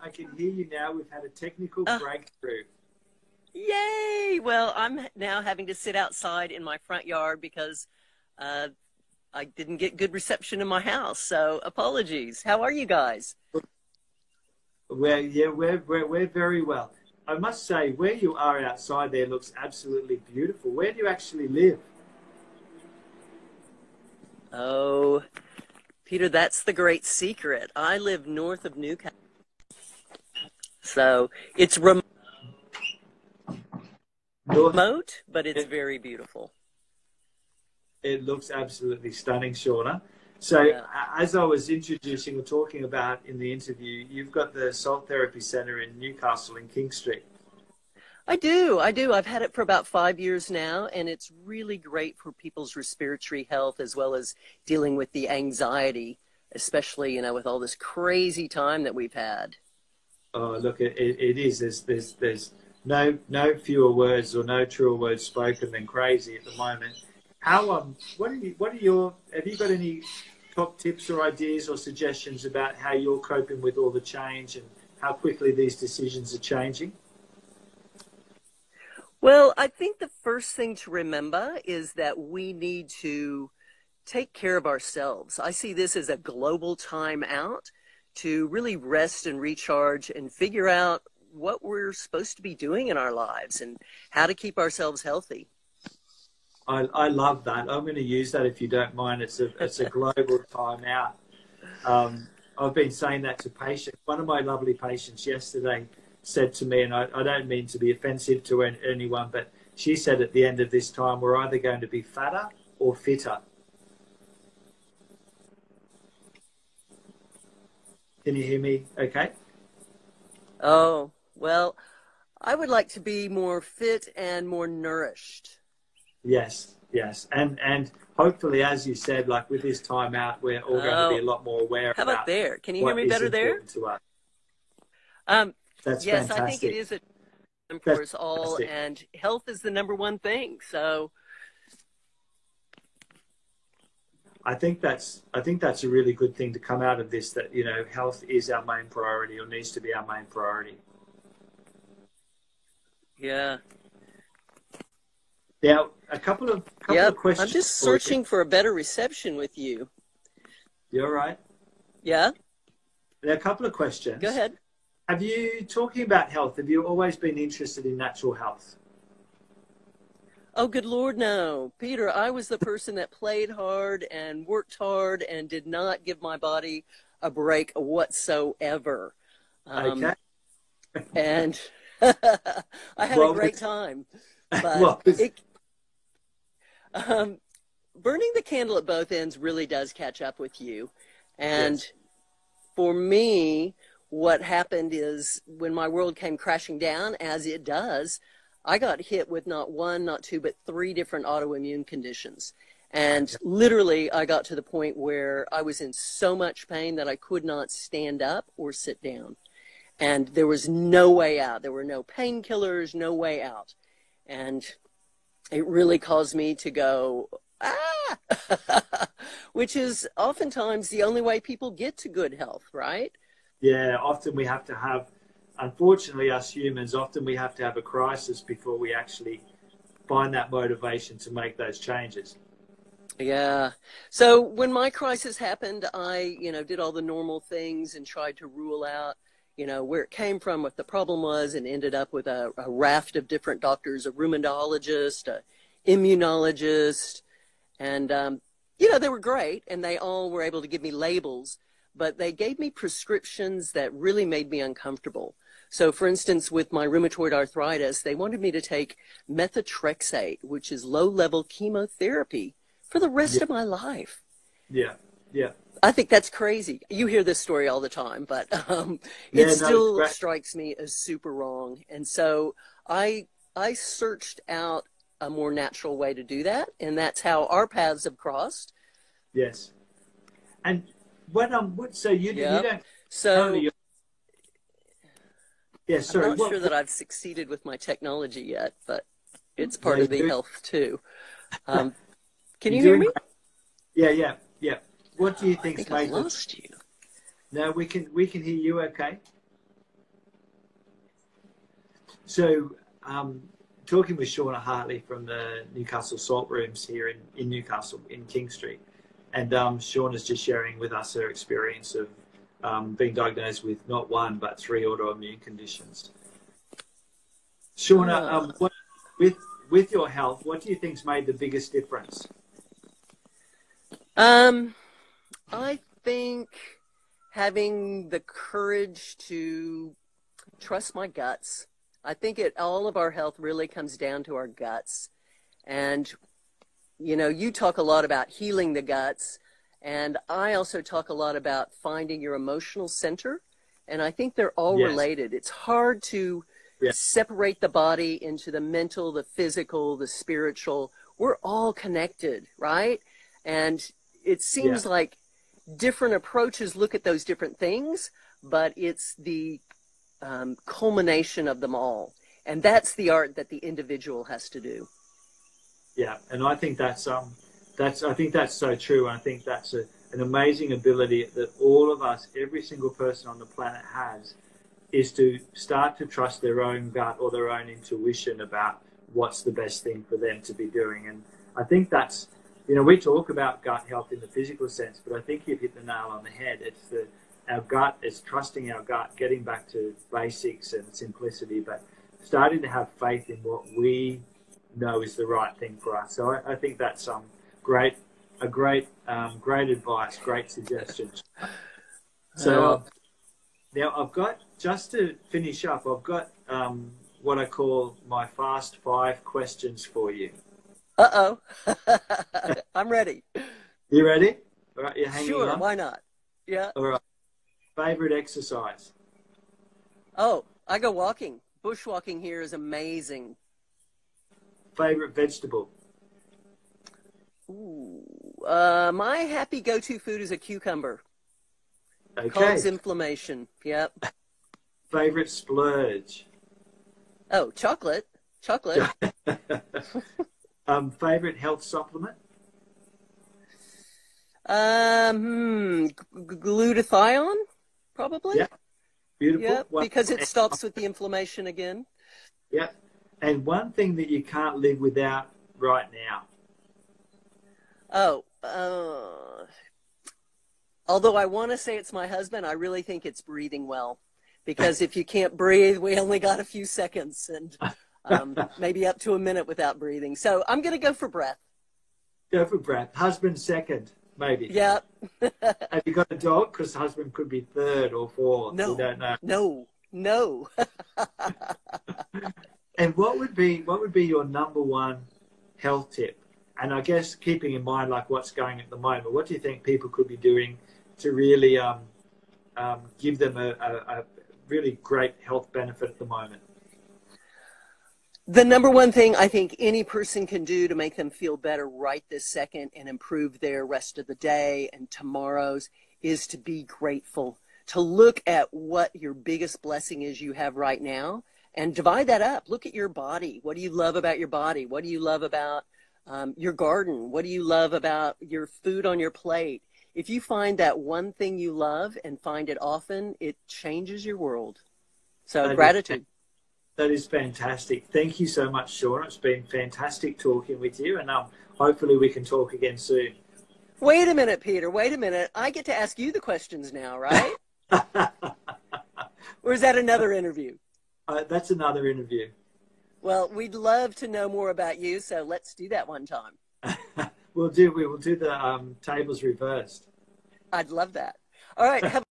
I can hear you now. We've had a technical Oh, breakthrough. yay! Well, I'm now having to sit outside in my front yard because uh, I didn't get good reception in my house. So apologies. How are you guys? We're very well. I must say, where you are outside there looks absolutely beautiful. Where do you actually live? Oh, Peter, that's the great secret. I live north of Newcastle, so it's North. remote, but it's It, very beautiful. it looks absolutely stunning, Shauna. So, Yeah. as I was introducing or talking about in the interview, you've got the Salt Therapy Centre in Newcastle in King Street. I do. I do. I've had it for about 5 years now, and it's really great for people's respiratory health as well as dealing with the anxiety, especially, with all this crazy time that we've had. Oh, look, it is. There's no fewer words or no truer words spoken than crazy at the moment. What are your, have you got any top tips or ideas or suggestions about how you're coping with all the change and how quickly these decisions are changing? Well, I think the first thing to remember is that we need to take care of ourselves. I see this as a global time out to really rest and recharge and figure out what we're supposed to be doing in our lives and how to keep ourselves healthy. I love that. I'm going to use that if you don't mind. It's a global time out. I've been saying that to patients. One of my lovely patients yesterday said to me, and I don't mean to be offensive to anyone, but she said at the end of this time, we're either going to be fatter or fitter. Can you hear me? Okay. Oh, well, I would like to be more fit and more nourished. Yes, yes. And hopefully, as you said, like with this time out, we're all going to be Oh, a lot more aware how about about there? Can you hear what me is better there? important to us. Um, That's yes, I think it fantastic. is a time That's for us all, fantastic. and health is the number one thing. So, I think that's a really good thing to come out of this, that health is our main priority or needs to be our main priority. yeah. Now, a couple of Yep. I'm questions just for you. searching for a better reception with you. You all right? Yeah, Now, a couple of go questions. ahead. Have you, talking about health, have you always been interested in natural health? Oh, good Lord, no. Peter, I was the person that played hard and worked hard and did not give my body a break whatsoever. Okay. Um, and I had a Well, great time, but well, it's, um, burning the candle at both ends really does catch up with you. And yes. for me, what happened is when my world came crashing down, as it does, I got hit with not one, not two, but three different autoimmune conditions. And literally, I got to the point where I was in so much pain that I could not stand up or sit down. And there was no way out. There were no painkillers, no way out. And it really caused me to go, ah, which is oftentimes the only way people get to good health, right? Yeah, often we have to have, unfortunately, us humans, often we have to have a crisis before we actually find that motivation to make those changes. Yeah. So when my crisis happened, I, did all the normal things and tried to rule out, where it came from, what the problem was, and ended up with a raft of different doctors, a rheumatologist, a immunologist, and, they were great and they all were able to give me labels, but they gave me prescriptions that really made me uncomfortable. So, for instance, with my rheumatoid arthritis, they wanted me to take methotrexate, which is low level chemotherapy, for the rest Yeah, of my life. yeah, yeah. I think that's crazy. You hear this story all the time, but it Yeah, no, it's still great. strikes me as super wrong. And so I I searched out a more natural way to do that, and that's how our paths have crossed. Yes. And so you Yep. don't currently, So yeah, I'm sorry, not sure that what, I've succeeded with my technology yet, but it's no, part of the health too. Um, can you're you hear doing me? great. Yeah, yeah, yeah. What do you Oh, I think's think I've made the, lost you. no, we can hear you okay. So, talking with Shauna Hartley from the Newcastle Salt Rooms here in Newcastle, in King Street. And Shauna's just sharing with us her experience of being diagnosed with not one, but three autoimmune conditions. Shauna, with your health, what do you think's made the biggest difference? I think having the courage to trust my guts. I think all of our health really comes down to our guts. And, you know, you talk a lot about healing the guts, and I also talk a lot about finding your emotional center. And I think they're all related. It's hard to separate the body into the mental, the physical, the spiritual. We're all connected, right? And it seems like different approaches look at those different things, but it's the culmination of them all. And that's the art that the individual has to do. Yeah, and I think that's I think that's so true. I think that's an amazing ability that all of us, every single person on the planet has, is to start to trust their own gut or their own intuition about what's the best thing for them to be doing. And I think that's, you know, we talk about gut health in the physical sense, but I think you've hit the nail on the head. It's our gut, it's trusting our gut, getting back to basics and simplicity, but starting to have faith in what we know is the right thing for us. So I think that's great advice, great suggestions. So now I've got, just to finish up, I've got what I call my fast 5 questions for you. Uh-oh. I'm ready. You ready? All right, you're hanging on? Sure, why not? Yeah. All right. Favorite exercise? Oh, I go walking. Bushwalking here is amazing. Favorite vegetable? Ooh, my happy go-to food is a cucumber. Okay. Calms inflammation. Yep. Favorite splurge? Oh, chocolate. Chocolate. Favorite health supplement? Glutathione, probably. Yeah. Beautiful. Yeah, because it stops with the inflammation again. Yeah. And one thing that you can't live without right now? Although I want to say it's my husband, I really think it's breathing well. Because if you can't breathe, we only got a few seconds and maybe up to a minute without breathing. So I'm going to go for breath. Go for breath. Husband second, maybe. Yeah. Have you got a dog? Because husband could be third or fourth. No. We don't know. No. And what would be your number one health tip? And I guess keeping in mind like what's going at the moment, what do you think people could be doing to really give them a really great health benefit at the moment? The number one thing I think any person can do to make them feel better right this second and improve their rest of the day and tomorrow's is to be grateful, to look at what your biggest blessing is you have right now and divide that up. Look at your body. What do you love about your body? What do you love about your garden? What do you love about your food on your plate? If you find that one thing you love and find it often, it changes your world. So gratitude. That is fantastic. Thank you so much, Shauna. It's been fantastic talking with you, and hopefully we can talk again soon. Wait a minute, Peter. Wait a minute. I get to ask you the questions now, right? Or is that another interview? That's another interview. Well, we'd love to know more about you, so let's do that one time. We will do the tables reversed. I'd love that. All right.